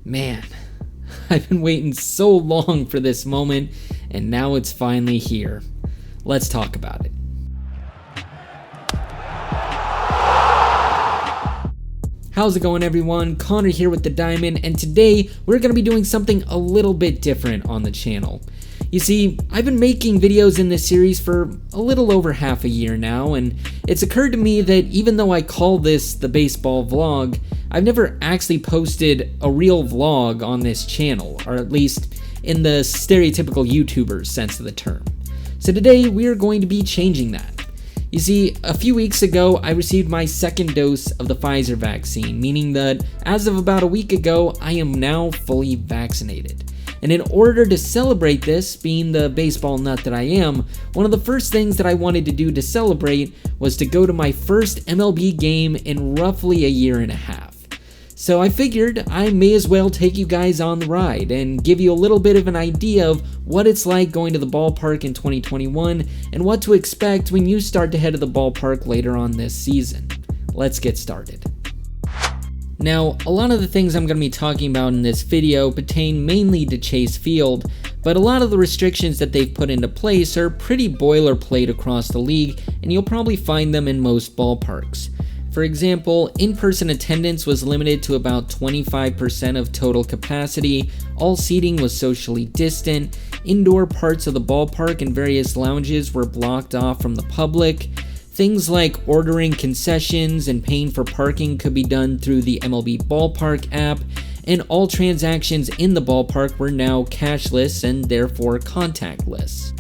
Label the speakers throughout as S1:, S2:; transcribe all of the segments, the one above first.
S1: Man, I've been waiting so long for this moment, and now it's finally here. Let's talk about it. How's it going, everyone? Connor here with the Diamond, and today we're going to be doing something a little bit different on the channel. You see, I've been making videos in this series for a little over half a year now, and it's occurred to me that even though I call this the baseball vlog, I've never actually posted a real vlog on this channel, or at least in the stereotypical YouTuber sense of the term. So today we are going to be changing that. You see, a few weeks ago, I received my second dose of the Pfizer vaccine, meaning that as of about a week ago, I am now fully vaccinated. And in order to celebrate this, being the baseball nut that I am, one of the first things that I wanted to do to celebrate was to go to my first MLB game in roughly a year and a half. So I figured I may as well take you guys on the ride and give you a little bit of an idea of what it's like going to the ballpark in 2021 and what to expect when you start to head to the ballpark later on this season. Let's get started. Now, a lot of the things I'm going to be talking about in this video pertain mainly to Chase Field, but a lot of the restrictions that they've put into place are pretty boilerplate across the league, and you'll probably find them in most ballparks. For example, in-person attendance was limited to about 25% of total capacity, all seating was socially distant, indoor parts of the ballpark and various lounges were blocked off from the public. Things like ordering concessions and paying for parking could be done through the MLB Ballpark app, and all transactions in the ballpark were now cashless and therefore contactless.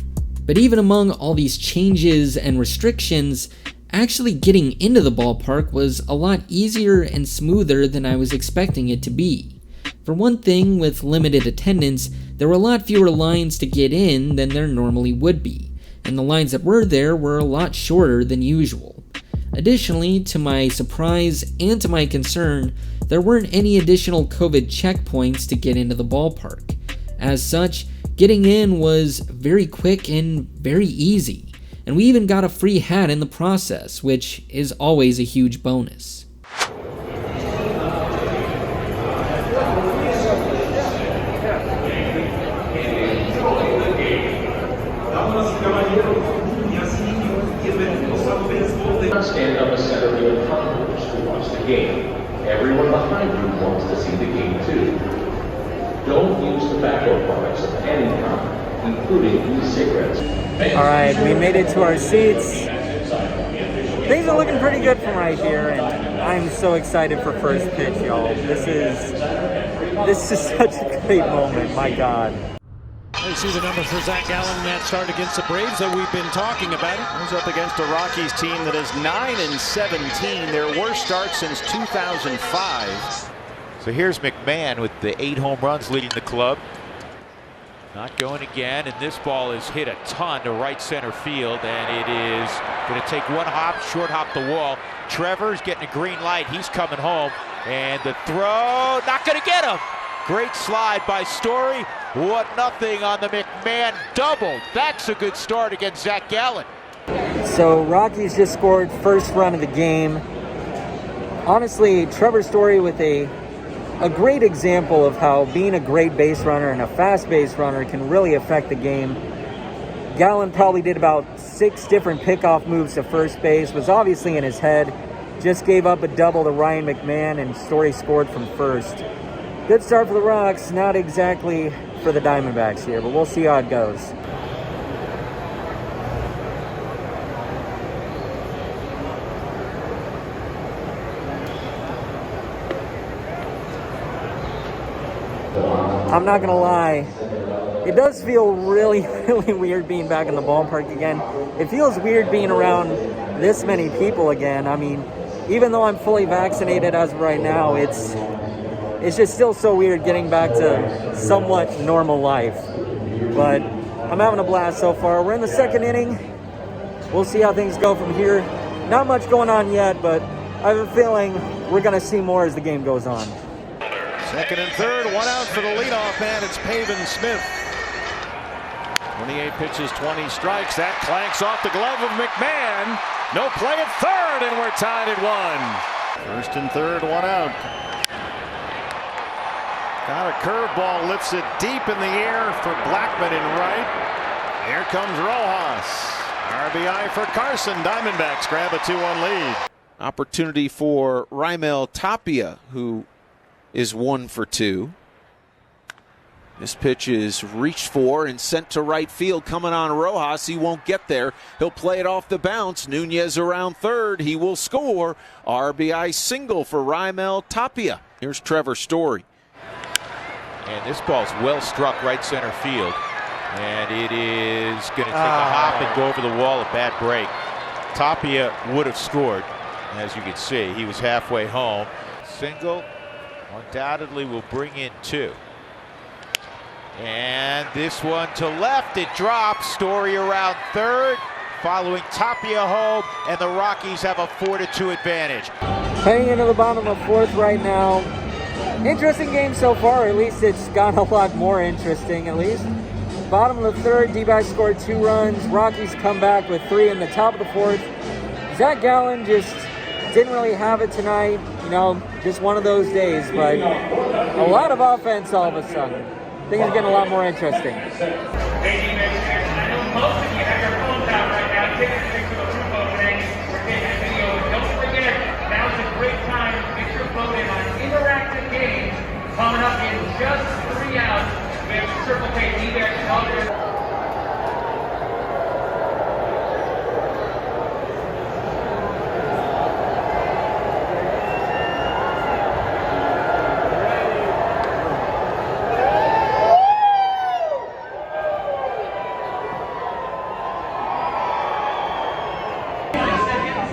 S1: But even among all these changes and restrictions, actually getting into the ballpark was a lot easier and smoother than I was expecting it to be. For one thing, with limited attendance, there were a lot fewer lines to get in than there normally would be, and the lines that were there were a lot shorter than usual. Additionally, to my surprise and to my concern, there weren't any additional COVID checkpoints to get into the ballpark. As such, getting in was very quick and very easy, and we even got a free hat in the process, which is always a huge bonus.
S2: Stand on the center field concourse to watch the game. Everyone behind you wants to see the game too. Don't use tobacco products of any kind, including e-cigarettes.
S3: Alright, we made it to our seats. Things are looking pretty good from right here, and I'm so excited for first pitch, y'all. This is such a great moment, my God.
S4: You see the numbers for Zach Gallen in that start against the Braves that we've been talking about. He's up against a Rockies team that is 9-17, their worst start since 2005.
S5: So here's McMahon with the 8 home runs leading the club. Not going again, and this ball is hit a ton to right center field, and it is going to take one hop, short hop the wall. Trevor's getting a green light. He's coming home, and the throw, not going to get him. Great slide by Story. 1-0 on the McMahon double. That's a good start against Zach Gallen.
S3: So Rockies just scored first run of the game. Honestly, Trevor Story with a great example of how being a great base runner and a fast base runner can really affect the game. Gallen probably did about 6 different pickoff moves to first base, was obviously in his head, just gave up a double to Ryan McMahon, and Story scored from first. Good start for the Rocks, not exactly for the Diamondbacks here, but we'll see how it goes. I'm not gonna lie, it does feel really, really weird being back in the ballpark again. It feels weird being around this many people again. I mean, even though I'm fully vaccinated as of right now, it's just still so weird getting back to somewhat normal life. But I'm having a blast so far. We're in the second inning. We'll see how things go from here. Not much going on yet, but I have a feeling we're going to see more as the game goes on.
S4: Second and third, 1 out for the leadoff man. It's Pavin Smith. 28 pitches, 20 strikes. That clanks off the glove of McMahon. No play at third, and we're tied at 1. First and third, 1 out. Got a curveball, lifts it deep in the air for Blackman in right. Here comes Rojas. RBI for Carson. Diamondbacks grab a 2-1 lead.
S6: Opportunity for Raimel Tapia, who is 1 for 2. This pitch is reached for and sent to right field. Coming on Rojas. He won't get there. He'll play it off the bounce. Nunez around third. He will score. RBI single for Raimel Tapia. Here's Trevor Story.
S5: And this ball's well struck right center field. And it is going to take a hop and go over the wall. A bad break. Tapia would have scored. As you can see, he was halfway home. Single undoubtedly will bring in 2. And this one to left, it drops. Story around third, following Tapia home, and the Rockies have a 4-2 advantage.
S3: Heading into the bottom of 4th right now. Interesting game so far, at least it's gotten a lot more interesting, at least. Bottom of the 3rd, D-backs scored 2 runs. Rockies come back with 3 in the top of the 4th. Zach Gallen just didn't really have it tonight. You know, just one of those days, but a lot of offense all of a sudden. Things are getting a lot more interesting.
S7: I know most of you have your phones out right now. Take a picture of the vote today. We're taking a video. Don't forget, now's a great time to get your vote in on interactive games coming up in just 3 hours. We have Circle K, D-backs,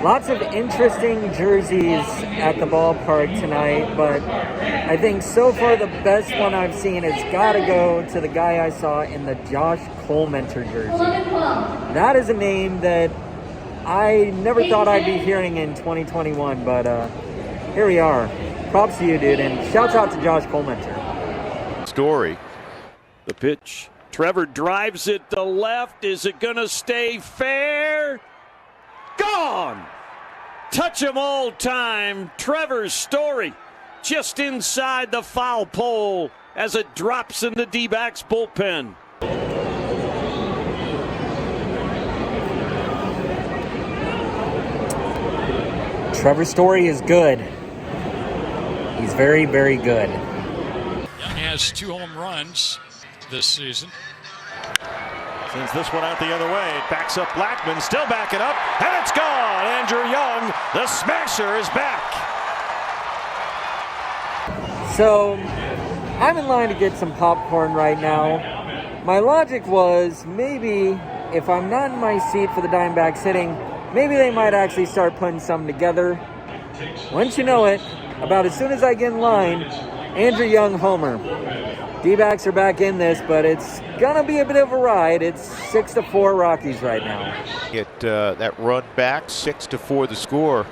S3: Lots of interesting jerseys at the ballpark tonight, but I think so far the best one I've seen has got to go to the guy I saw in the Josh Colementer jersey. That is a name that I never thought I'd be hearing in 2021, but here we are. Props to you, dude, and shouts out to Josh Colementer.
S4: Story.
S8: The pitch. Trevor drives it to left. Is it going to stay fair? Gone! Touch 'em all time. Trevor Story just inside the foul pole as it drops in the D-backs bullpen.
S3: Trevor Story is good. He's very, very good.
S9: Young has 2 home runs this season.
S4: Sends this one out the other way. It backs up Blackman, still backing up, and it's gone. Andrew Young, the smasher, is back.
S3: So, I'm in line to get some popcorn right now. My logic was maybe if I'm not in my seat for the Diamondbacks hitting, maybe they might actually start putting something together. Once you know it, about as soon as I get in line, Andrew Young homer. D-backs are back in this, but it's gonna be a bit of a ride. It's 6-4 Rockies right now.
S5: Get that run back, 6-4 the score.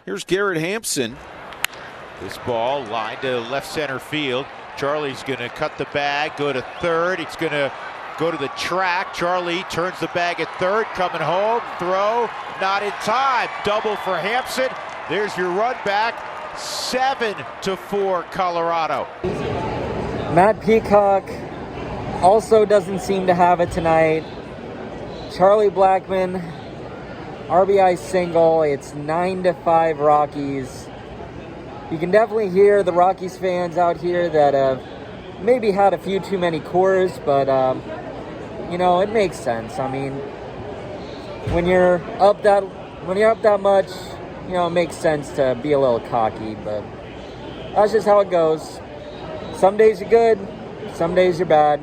S6: Here's Garrett Hampson.
S5: This ball lined to left center field. Charlie's going to cut the bag, go to third. It's going to go to the track. Charlie turns the bag at third, coming home. Throw, not in time. Double for Hampson. There's your run back. 7-4 Colorado.
S3: Matt Peacock also doesn't seem to have it tonight. Charlie Blackman, RBI single. It's 9-5 Rockies. You can definitely hear the Rockies fans out here that have maybe had a few too many Coors, but you know, it makes sense. I mean, when you're up that much, you know, it makes sense to be a little cocky, but that's just how it goes. Some days you're good, some days you're bad.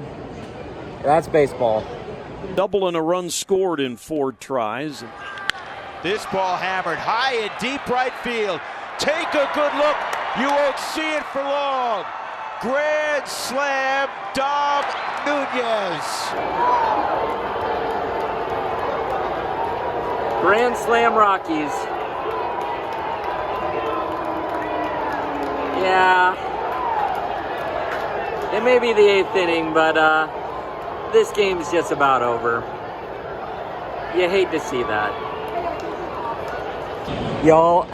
S3: That's baseball.
S8: Double and a run scored in 4 tries.
S5: This ball hammered high and deep right field. Take a good look. You won't see it for long. Grand slam, Dom Nunez.
S3: Grand slam Rockies. Yeah. It may be the 8th inning, but this game's just about over. You hate to see that. Y'all,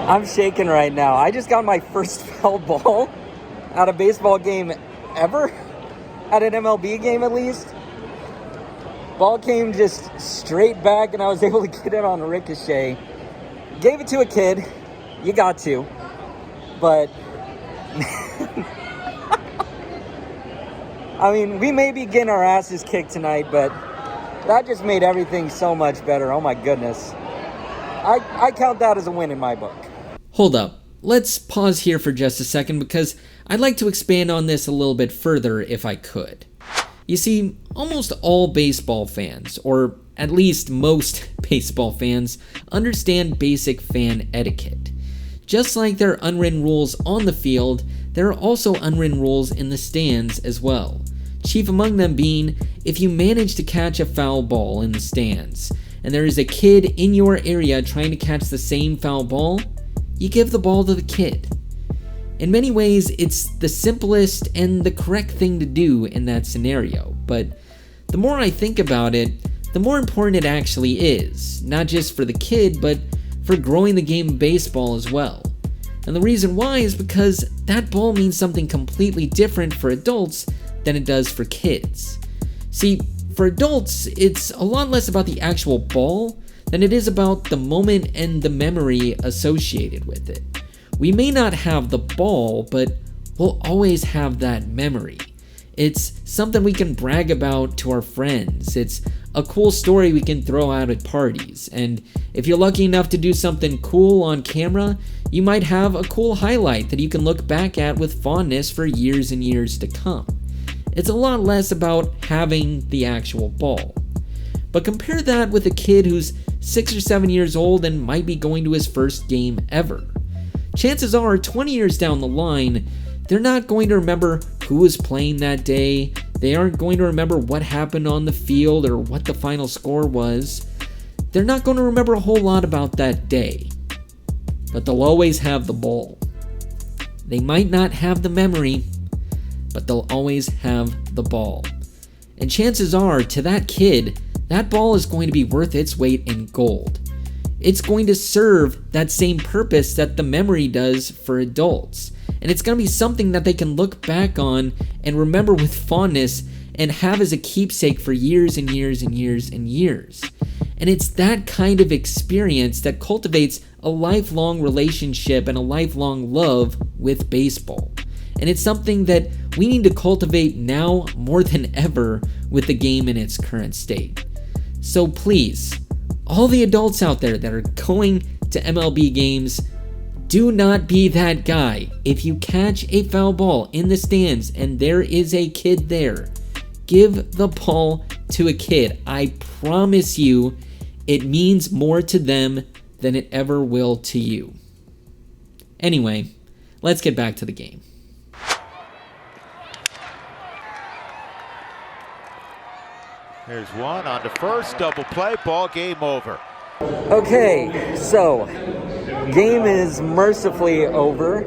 S3: I'm shaking right now. I just got my first foul ball at a baseball game ever, at an MLB game at least. Ball came just straight back, and I was able to get it on a ricochet. Gave it to a kid. You got to. But, I mean, we may be getting our asses kicked tonight, but that just made everything so much better. Oh, my goodness. I count that as a win in my book.
S1: Hold up. Let's pause here for just a second because I'd like to expand on this a little bit further if I could. You see, almost all baseball fans, or at least most baseball fans, understand basic fan etiquette. Just like there are unwritten rules on the field, there are also unwritten rules in the stands as well. Chief among them being, if you manage to catch a foul ball in the stands, and there is a kid in your area trying to catch the same foul ball, you give the ball to the kid. In many ways, it's the simplest and the correct thing to do in that scenario, but the more I think about it, the more important it actually is, not just for the kid, but for growing the game of baseball as well. And the reason why is because that ball means something completely different for adults than it does for kids. See, for adults, it's a lot less about the actual ball than it is about the moment and the memory associated with it. We may not have the ball, but we'll always have that memory. It's something we can brag about to our friends. It's a cool story we can throw out at parties. And if you're lucky enough to do something cool on camera, you might have a cool highlight that you can look back at with fondness for years and years to come. It's a lot less about having the actual ball. But compare that with a kid who's 6 or 7 years old and might be going to his first game ever. Chances are, 20 years down the line, they're not going to remember who was playing that day. They aren't going to remember what happened on the field or what the final score was. They're not going to remember a whole lot about that day. But they'll always have the ball. They might not have the memory, but they'll always have the ball. And chances are, to that kid, that ball is going to be worth its weight in gold. It's going to serve that same purpose that the memory does for adults. And it's going to be something that they can look back on and remember with fondness and have as a keepsake for years and years and years and years. And it's that kind of experience that cultivates a lifelong relationship and a lifelong love with baseball. And it's something that we need to cultivate now more than ever with the game in its current state. So please, all the adults out there that are going to MLB games, do not be that guy. If you catch a foul ball in the stands and there is a kid there, give the ball to a kid. I promise you, it means more to them than it ever will to you. Anyway, let's get back to the game.
S5: There's one on the first, double play, ball game over.
S3: Okay, so game is mercifully over.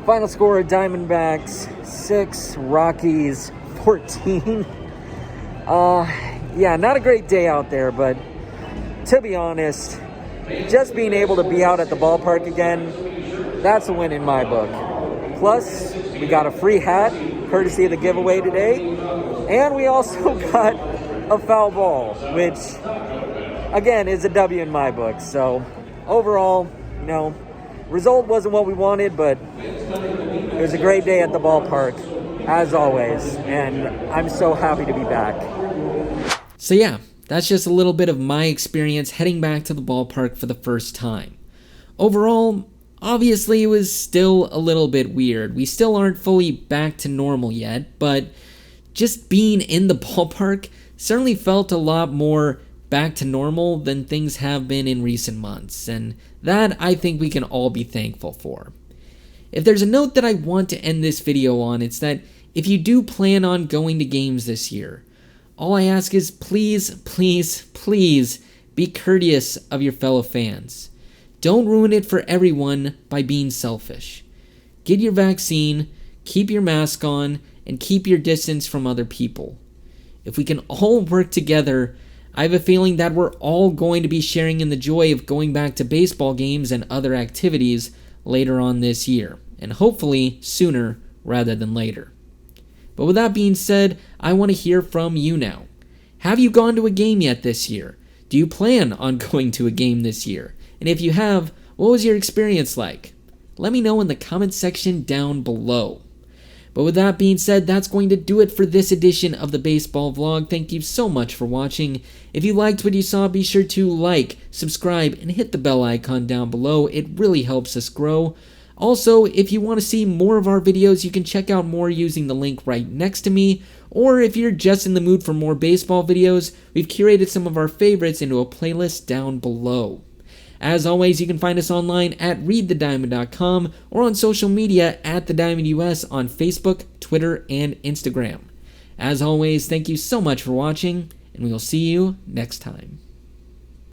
S3: Final score, Diamondbacks 6, Rockies 14. Yeah, not a great day out there, but to be honest, just being able to be out at the ballpark again, that's a win in my book. Plus, we got a free hat, courtesy of the giveaway today, and we also got a foul ball, which, again, is a W in my book. So, overall, result wasn't what we wanted, but it was a great day at the ballpark, as always, and I'm so happy to be back.
S1: So yeah, that's just a little bit of my experience heading back to the ballpark for the first time. Overall, obviously it was still a little bit weird. We still aren't fully back to normal yet, but just being in the ballpark certainly felt a lot more back to normal than things have been in recent months, and that I think we can all be thankful for. If there's a note that I want to end this video on, it's that if you do plan on going to games this year, all I ask is please, please, please be courteous of your fellow fans. Don't ruin it for everyone by being selfish. Get your vaccine, keep your mask on, and keep your distance from other people. If we can all work together, I have a feeling that we're all going to be sharing in the joy of going back to baseball games and other activities later on this year, and hopefully sooner rather than later. But with that being said, I want to hear from you now. Have you gone to a game yet this year? Do you plan on going to a game this year? And if you have, what was your experience like? Let me know in the comment section down below. But with that being said, that's going to do it for this edition of the baseball vlog. Thank you so much for watching. If you liked what you saw, be sure to like, subscribe, and hit the bell icon down below. It really helps us grow. Also, if you want to see more of our videos, you can check out more using the link right next to me. Or if you're just in the mood for more baseball videos, we've curated some of our favorites into a playlist down below. As always, you can find us online at readthediamond.com or on social media at TheDiamondUS on Facebook, Twitter, and Instagram. As always, thank you so much for watching, and we will see you next time.